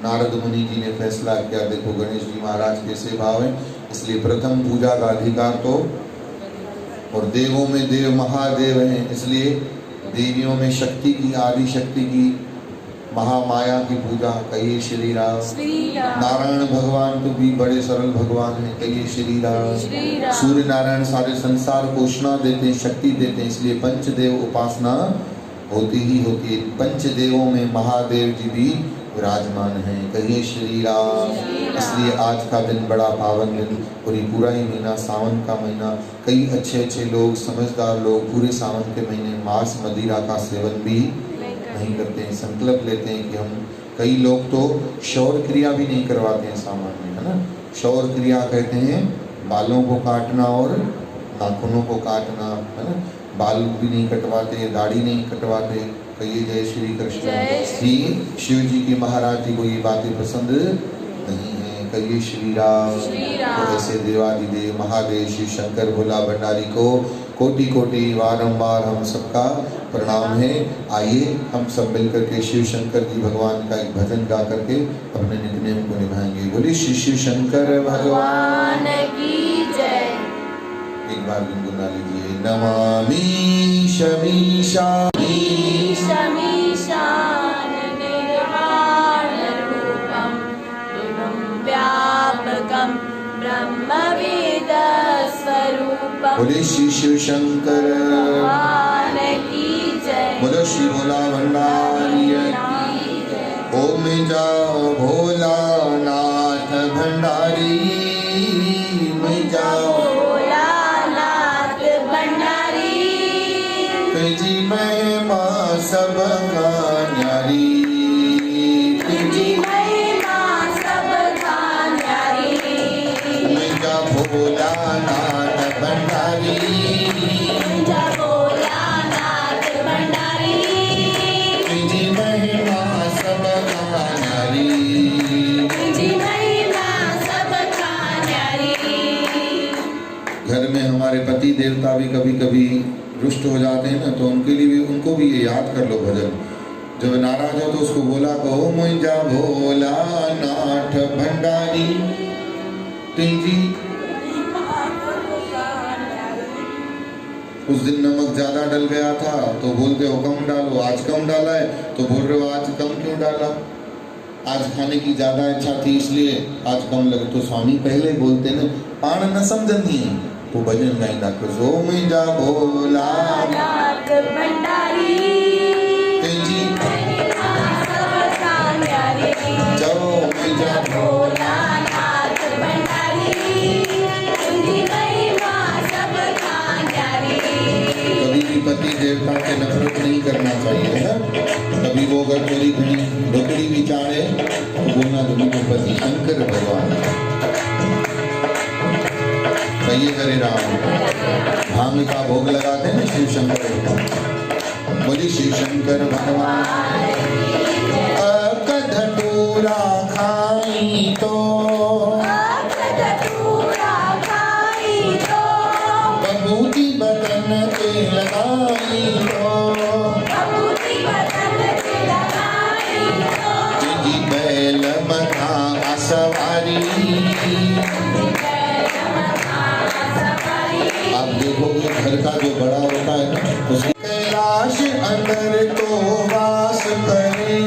नारद मुनि जी ने फैसला किया, देखो गणेश जी महाराज कैसे भाव है, इसलिए प्रथम पूजा का अधिकार तो, और देवों में देव महादेव हैं, इसलिए देवियों में शक्ति की, आदि शक्ति की, महामाया की पूजा, कहिए श्री राम। नारायण भगवान तो भी बड़े सरल भगवान हैं, कहिए श्री राम। सूर्य नारायण सारे संसार को उष्णा देते हैं, शक्ति देते हैं, इसलिए पंचदेव उपासना होती ही होती है। पंचदेवों में महादेव जी भी विराजमान हैं, कहिए श्री राम। इसलिए आज का दिन बड़ा पावन दिन, और ये पूरा ही महीना सावन का महीना, कई अच्छे अच्छे लोग, समझदार लोग पूरे सावन के महीने मांस मदिरा का सेवन भी नहीं करते हैं, संकल्प लेते हैं कि हम, कई लोग तो शौर क्रिया भी नहीं करवाते हैं सावन में, है ना। शौर क्रिया कहते हैं बालों को काटना और नाखूनों को काटना, है ना। बाल भी नहीं कटवाते, दाढ़ी नहीं कटवाते, कहिए जय श्री कृष्ण। ही शिव जी की महाराज जी को ये बातें पसंद नहीं है, कहिए श्री राम। तो ऐसे देवादिदेव महादेव शिव शंकर भोला भंडारी को कोटि कोटि बारंबार हम सबका प्रणाम है। आइए हम सब मिलकर के शिव शंकर जी भगवान का एक भजन गा करके अपने नित्यनेम को निभाएंगे। बोलिए श्री शिव शंकर भगवान की जय। एक बार गुनगुना लीजिए। नमामि शमीशामि निर्वाण रूपम विभुं व्यापकं ब्रह्मवेद स्वरूपम। बोले श्री शिव शंकर भगवान की जय। बोलो श्री भोला भंडारी की जय। ओम जा भोला नाथ भंडारी, में जाओ जी महिमा सब न्यारी, तुझी महिमा सब न्यारी। मेरा भोला नाथ भंडारी, मेरा भोला नाथ भंडारी, तुझी महिमा सब न्यारी, तुझी महिमा सब न्यारी। घर में हमारे पति देवता भी कभी कभी रुष्ट हो जाते हैं ना, तो उनके लिए भी, उनको भी ये याद कर लो भजन। जब नाराज हो तो उसको बोला कहो, मुझा भोला नाथ भंडारी तुझी। उस दिन नमक ज्यादा डल गया था तो बोलते हो कम डालो, आज कम डाला है तो बोल रहे हो आज कम क्यों डाला, आज खाने की ज्यादा इच्छा थी इसलिए आज कम लगे। तो स्वामी पहले बोलते ना, पाण न समझनी है तो भजन गाइंदा करो। मुझा भोला नाथ भंडारी तुझी महिमा सब न्यारी, जाओ मुझा भोला नाथ भंडारी, तुझी महिमा सब न्यारी। कभी भी पति देवता के नफरत नहीं करना चाहिए है। कभी वो अगर थोड़ी घनी रोकड़ी भी चाहे तो बोलना तो मुझे पति शंकर भगवान। कहिए हरे राम। भांग का भोग लगाते हैं शिव शंकर को। बोली शिव शंकर भगवान। अकधतूरा खाई तो, अकधतूरा खाई तो, बबूती बदन पे लगाई तो, बबूती बदन पे लगाई तो, तुझी बैल मथा सवारी। आप देखोगे घर का जो बड़ा होता है ना, उसकी कैलाश अंदर तो वास करे,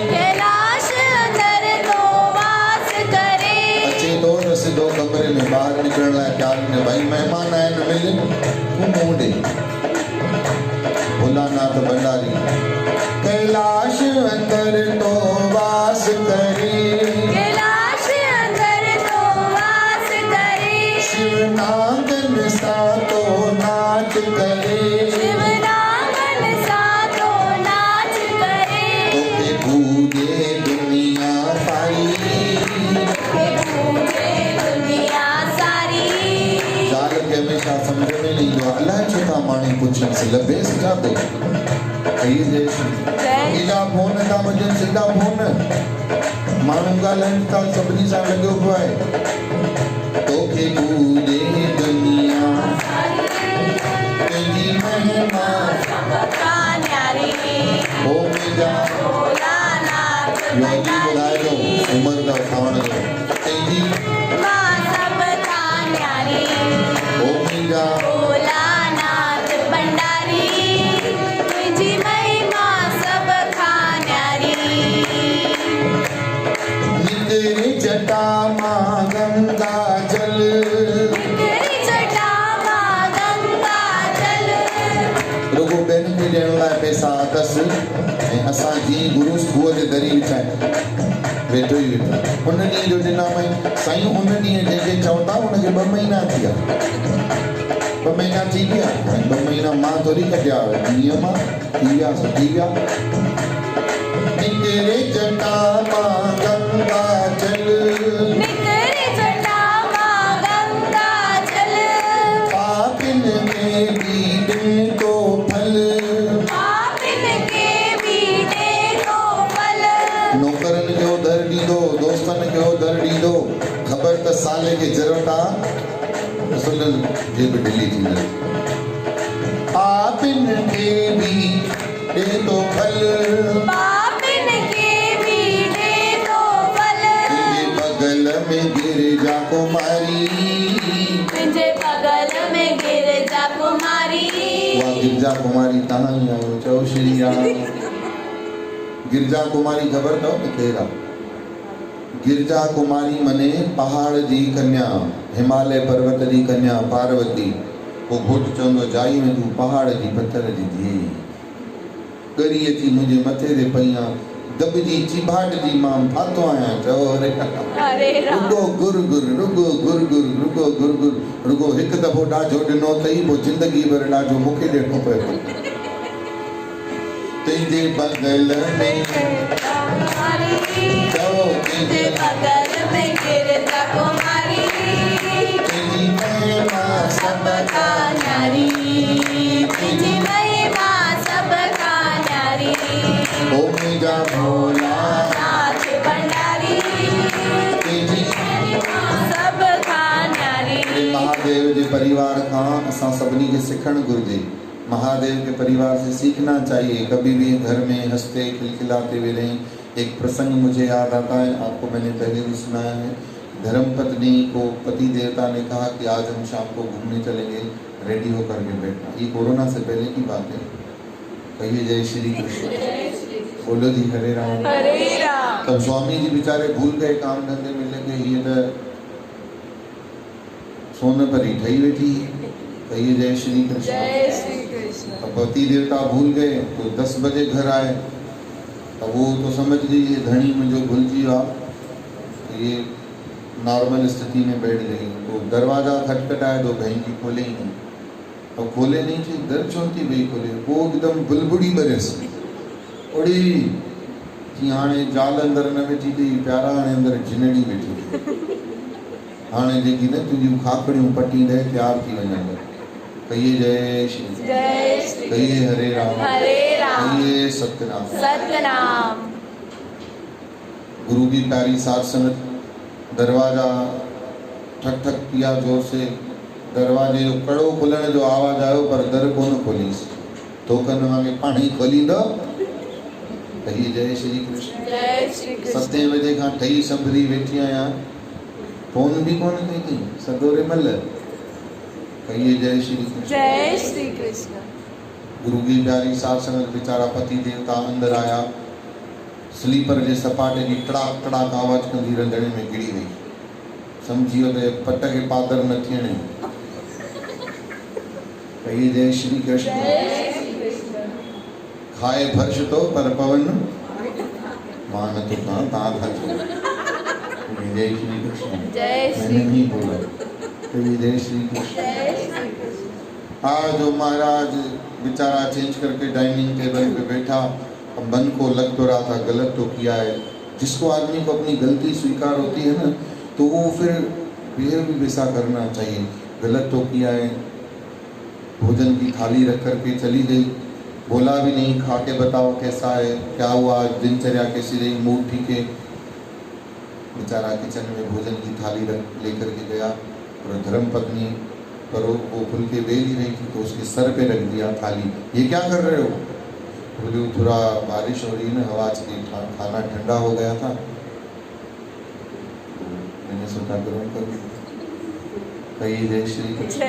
कैलाश अंदर तो वास करे। अच्छे दो रस दो कमरे में बाहर निकलना है, क्या ने भाई मेहमान आए न मिले तू मुंडे। भोलानाथ भंडारी कैलाश अंदर तो वास करे, कैलाश अंदर तो वास करे। शिवनागन सा तो नाच करे, शिवनागन सा तो नाच करे। तोके पूजे दुनिया सारी, तोके पूजे दुनिया सारी। जाल के हमेशा समझ में नहीं जो अल्लाह छोटा माने कुछ से लबे सजा दे। कहिए जय श्री। इला फोन का भजन सीधा फोन मानू का लंच का सबनी सा लगे हुआ है। तोके पूजे दुनिया तेरी महिमा सबका न्यारी। ओ मेरा भोलानाथ जी ॿुधाए जो उमिरि अथव खावण जो कंहिंजी मां सब खां न्यारी ओ मुंहिंजा भोलानाथ भंडारी तुझी महिमा सब खां न्यारी निकरे जटा मां गंगा जल निकरी जटा मां गंगा जल रुगो ॿियनि खे ॾियण लाइ पैसा अथसि ऐं असां जीअं गुरू खूह ते दरी विछाए वेठो ई वेठो उन ॾींहं जो ॾिनामई साईं उन ॾींहुं जंहिंखे चओ था उनखे 2 महीना थी विया 2 महीना थी विया 2 महीना मां थोरी कढिया ॾींहं मां थी विया सुठी विया निकरे जटा मां गंगा जल निकरी जटा मां गंगा जल पापिन के भी दे तो फल पापिन के भी दे तो फल नौकरन जो दर ॾींदो दोस्तन जो दर ॾींदो ख़बर त साले खे ज़रूरत आहे रसोलनि जे बि ढिली थींदी पापिन खे बि ॾे थो फल पापिन के भी दे तो फल तुंहिंजे बगल में गिरिजा कुमारी तुझे बगल में गिरजा कुमारी उहा गिरिजा कुमारी तव्हां ई आहियो चओ श्री राम गिरिजा कुमारी ख़बर अथव न केरु आहे गिरिजा कुमारी मने पहाड़ जी कन्या हिमालय पर्वत जी कन्या पार्वती पोइ घोट चवंदो जाई में तूं पहाड़ जी पत्थर जी धीउ ॻरी अची मुंहिंजे मथे ते पई आहे दॿजी चिभाट जी मां फाथो आहियां चओ हरे राम रुगो गुर गुर रुगो गुर गुर रुगो गुर गुर रुगो हिकु दफ़ो ॾाजो ॾिनो अथई पोइ ज़िंदगी भर ॾाजो मूंखे ॾियणो पियो तुंहिंजे बगल में कुमारी चओ तुझे बगल में गिरजा कुमारी तुंहिंजी महिमा सब का न्यारी तुझी महिमा सब का न्यारी ओ मुंहिंजा भोला नाथ भंडारी तुंहिंजी सब का न्यारी महादेव के परिवार खां असां सभिनी खे सिखणु घुरिजे महादेव के परिवार से सीखना चाहिए कभी भी घर में हंसते खिलखिलाते हुए रहें एक प्रसंग मुझे याद आता है आपको मैंने पहले भी सुनाया है धर्म पत्नी को पति देवता ने कहा कि आज हम शाम को घूमने चलेंगे रेडी होकर के बैठना ये कोरोना से पहले की बात है कहिए जय श्री कृष्ण बोलो जी हरे राम हरे राम तब स्वामी जी बेचारे भूल गए काम धंधे में लगे ये तो सोन पर ही ठही वेठी कहिए जय श्री कृष्ण जय श्री कृष्ण अब पति देवता भूल गए तो 10 बजे घर आए अब वो तो समझ गई ये धनी में जो भूल जी आप तो ये नॉर्मल स्थिति में बैठ गई तो दरवाज़ा खटखटाए तो बहन जी खोले ही नहीं अब खोले नहीं थी दर चौथी भाई खोले वो एकदम बुलबुड़ी बरस ओड़ी कि हाणे जाल अंदर न वेठी थी प्यारा हाणे अंदर जिनड़ी वेठी हाणे जेकी न तुंहिंजूं खाकड़ियूं पटी ॾे तैयार थी वञनि कहिए जय श्री कहिए हरे राम कहिए सत्यनाम सतनाम गुरु की प्यारी साथ संगत दरवाजा ठक ठक किया जोर से दरवाजे जो कड़ो खुलण जो आवाज आयो पर दर कोन खोलीस टोकन वांगे पाणी खोलींदो कहिए जय श्री कृष्ण 7 बजे खां ठही संभरी वेठी आहियां फोन भी कौन कई थी सदोरे मल कहिए जय श्री कृष्ण गुरु की प्यारी साथ संगत बेचारा पति देवता अंदर आया स्लीपर जे सपाटे की टड़ाक टड़ाक आवाज कंदी रंधणे में गिरी गई समझियो तो पट के पादर न थियणे कहिए जय श्री कृष्ण खाए फर्श तो पर पवन मान तो कहाँ था जय श्री कृष्ण मैंने नहीं बोला कहिए जय श्री कृष्ण आज जो महाराज बेचारा चेंज करके डाइनिंग टेबल पे बैठा मन को लग तो रहा था गलत तो किया है जिसको आदमी को अपनी गलती स्वीकार होती है ना तो वो फिर बिहेव भी वैसा करना चाहिए गलत तो किया है भोजन की थाली रख करके चली गई बोला भी नहीं खा के बताओ कैसा है क्या हुआ दिनचर्या कैसी रही मूड ठीक है बेचारा किचन में भोजन की थाली लेकर के गया और धर्म पत्नी पर वो फुलके बेल ही रही थी तो उसके सर पे रख दिया थाली ये क्या कर रहे हो बोले थोड़ा बारिश हो रही है ना, हवा की, खाना ठंडा हो गया था, मैंने सोचा गर्म कर दिया। कहिए जय श्री कृष्ण।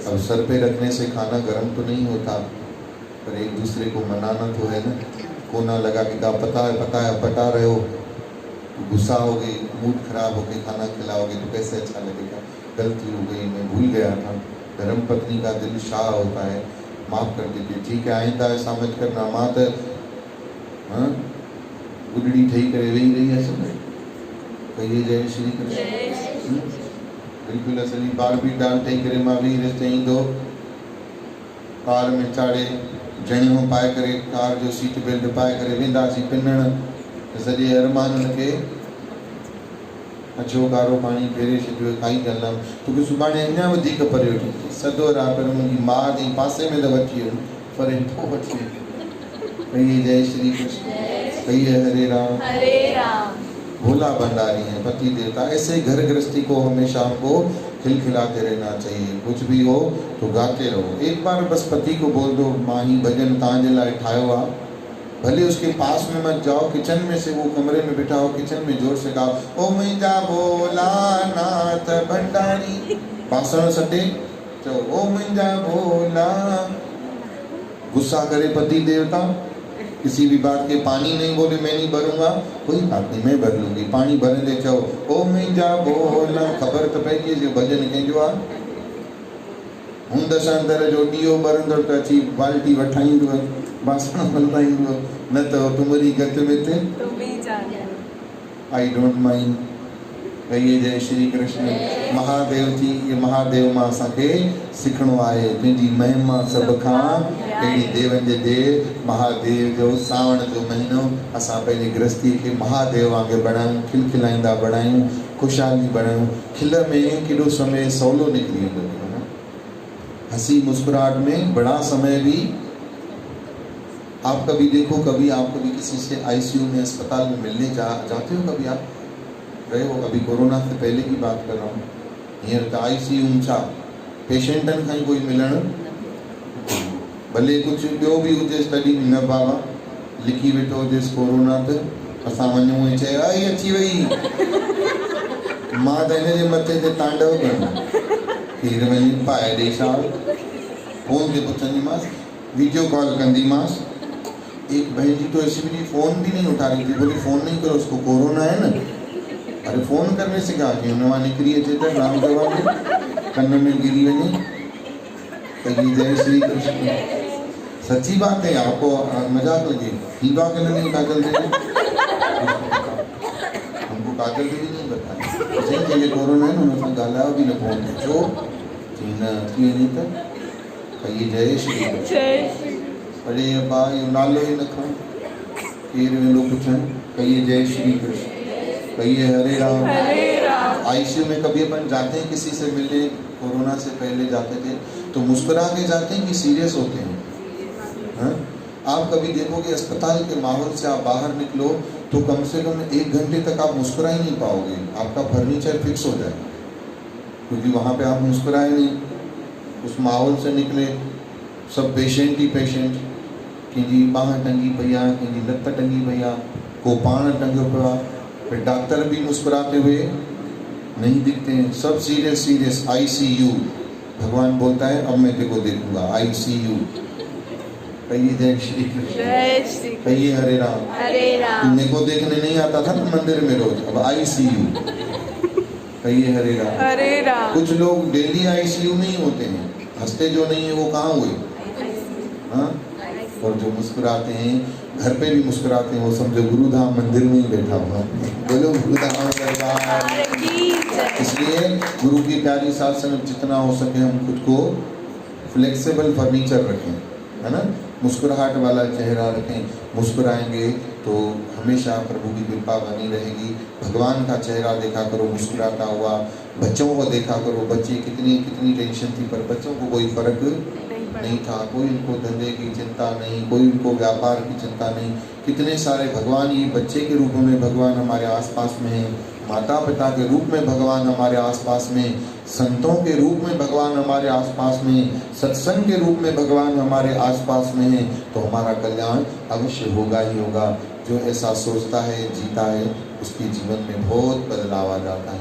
अब सर पे रखने से खाना गर्म तो नहीं होता, पर एक दूसरे को मनाना तो है ना। कोना लगा के कहा पता है पटा रहे हो, गुस्सा हो गई, मूड खराब हो गई, खाना खिलाओगे तो कैसे अच्छा लगेगा। गलती हो गई, मैं भूल गया था। धर्म पत्नी का दिल शाह होता है, माफ कर दीजिए, ठीक है, आइंदा ऐसा मत करना। मात गुडड़ी ठही करे वेही रही है सब। कहिए जय श्री कृष्ण। बिल्कुल असली बार भी डाल ठही करे मां वेही रस्ते ईंदो, कार में चाड़े जणियों पाए करे, कार जो सीट बेल्ट पाए करे वेंदासीं पिनण, सॼे अरमाननि खे अछो कारो पाणी फेरे छॾियो, काई ॻाल्हि न, तोखे सुभाणे अञा वधीक परियो थी सदोर आहे, पर मुंहिंजी माउ जे पासे में त वठी वञ, पर हेठो वठी वञ। कहिए जय श्री कृष्ण। कहिए हरे राम। भोला भंडारी है पति देवता। ऐसे घर गृहस्थी को हमेशा हमको खिलखिलाते रहना चाहिए, कुछ भी हो तो गाते रहो। एक बार बस पति को बोल दो, मां ही भजन तव्हांजे लाइ ठाहियो आहे, भले उसके पास में मत जाओ, किचन में से वो कमरे में बिठाओ, किचन में जोर से गाओ, ओ मुंहिंजा भोला नाथ भंडारी, बासण सटे चलो ओ मुंहिंजा भोला। गुस्सा करे पति देवता, किसी भी बात के पानी नहीं बोले मैं नहीं भरूंगा, कोई बात नहीं मैं भर लूंगी, पानी भरंदे चओ ओ मुंहिंजा भोला। ख़बर त पइजी जो भजन कंहिंजो आहे। हूंद सां अंदर जो ॾीओ ॿरंदड़ त अची बाल्टी वठाईंदो, बासण मलवाईंदो, न त तुमरी गत में आई डोंट माइंड। कहिए जय श्री कृष्ण। महादेव जी, ये महादेव मां असांखे सिखणो आहे, तुंहिंजी महिमा सभ खां अहिड़ी देवनि जे देव महादेव जो सावण जो महीनो असां पंहिंजी गृहस्थी खे महादेव वांगुरु बणायूं, खिलखिलाईंदा बणायूं, ख़ुशहाली बणायूं। खिल में केॾो समय सवलो निकिरी वेंदो, हंसी मुस्कुराहट में बड़ा समय भी। आप कभी देखो, कभी आप कभी किसी से आईसीयू में अस्पताल में मिलने जाते हो, कभी आप गए हो? अभी कोरोना से पहले की बात कर रहा हूँ। हींअर त आईसीयू में छा पेशेंटनि खां ई कोई मिलणु, भले कुझु ॿियो बि हुजेसि तॾहिं बि न, बाबा लिखी वेठो हुजेसि कोरोना त असां वञूं ऐं चए आई अची वई, मां त हिन जे मथे ते तांडव करणु खीर वञी पाए ॾेई साल, फ़ोन ते पुछंदीमांसि, वीडियो कॉल कंदीमांसि। एक बहन जी तो ऐसी भी फ़ोन भी नहीं उठा रही थी, बोली फ़ोन नहीं करो, उसको कोरोना है ना। अरे फ़ोन करने से क्या कि हुनवा निकिरी अचे त नाम दवा में कन में गिरी वञे। कहिए जय श्री कृष्ण। सच्ची बात है, आपको मजाक लगे, फीडबैक नहीं काजल दे, हमको काजल भी नहीं बताया, सही चाहिए कोरोना है ना, उनसे गालाओ भी न फ़ोन ते छो न थी वञे त। कहिए जय श्री कृष्ण। अरे अब्बा यो नालो ही न खण, केर वेंदो पुछण। कहिए जय श्री कृष्ण। कहिए हरे राम। आईसीयू में कभी अपन जाते हैं किसी से मिलने, कोरोना से पहले जाते थे तो मुस्कुरा के जाते हैं कि सीरियस होते हैं? हाँ? आप कभी देखोगे अस्पताल के माहौल से आप बाहर निकलो तो कम से कम 1 घंटे तक आप मुस्कुरा ही नहीं पाओगे, आपका फर्नीचर फिक्स हो जाए, क्योंकि वहाँ पे आप मुस्कुराए नहीं। उस माहौल से निकले सब पेशेंट ही पेशेंट, कंहिंजी बाह टंगी पई आहे, कंहिंजी लत टंगी पई आहे, को पाण टंगियो पियो आहे, फिर डॉक्टर भी मुस्कुराते हुए नहीं दिखते हैं, सब सीरियस सीरियस। आईसीयू, भगवान बोलता है अब मैं तेको देखूंगा, आईसीयू। कहिए जय श्री कृष्ण। कहिए हरे राम। तुमने को देखने नहीं आता था तो मंदिर में रोज, अब आईसीयू। कहिए हरे राम। कुछ लोग डेली आईसीयू में ही होते हैं, हंसते जो नहीं है वो कहाँ हुए? हाँ? और जो मुस्कुराते हैं, घर पे भी मुस्कुराते हैं, वो समझो गुरुधाम मंदिर में ही बैठा हुआ है। बोलो गुरुधाम दरबार की। इसलिए गुरु की प्यारी साथ संगत जितना हो सके हम खुद को फ्लेक्सिबल फर्नीचर रखें, है ना, मुस्कुराहट वाला चेहरा रखें। मुस्कुराएंगे तो हमेशा प्रभु की कृपा बनी रहेगी। भगवान का चेहरा देखा करो मुस्कुराता हुआ, बच्चों को देखा करो, बच्चे कितनी कितनी टेंशन थी पर बच्चों को कोई फर्क नहीं था, कोई उनको धंधे की चिंता नहीं, कोई उनको व्यापार की चिंता नहीं। कितने सारे भगवान ये बच्चे के रूप में भगवान हमारे आसपास में हैं, माता पिता के रूप में भगवान हमारे आसपास में, संतों के रूप में भगवान हमारे आसपास में, सत्संग के रूप में भगवान हमारे आसपास में है, तो हमारा कल्याण अवश्य होगा ही होगा। जो ऐसा सोचता है, जीता है, उसके जीवन में बहुत बदलाव आ जाता है।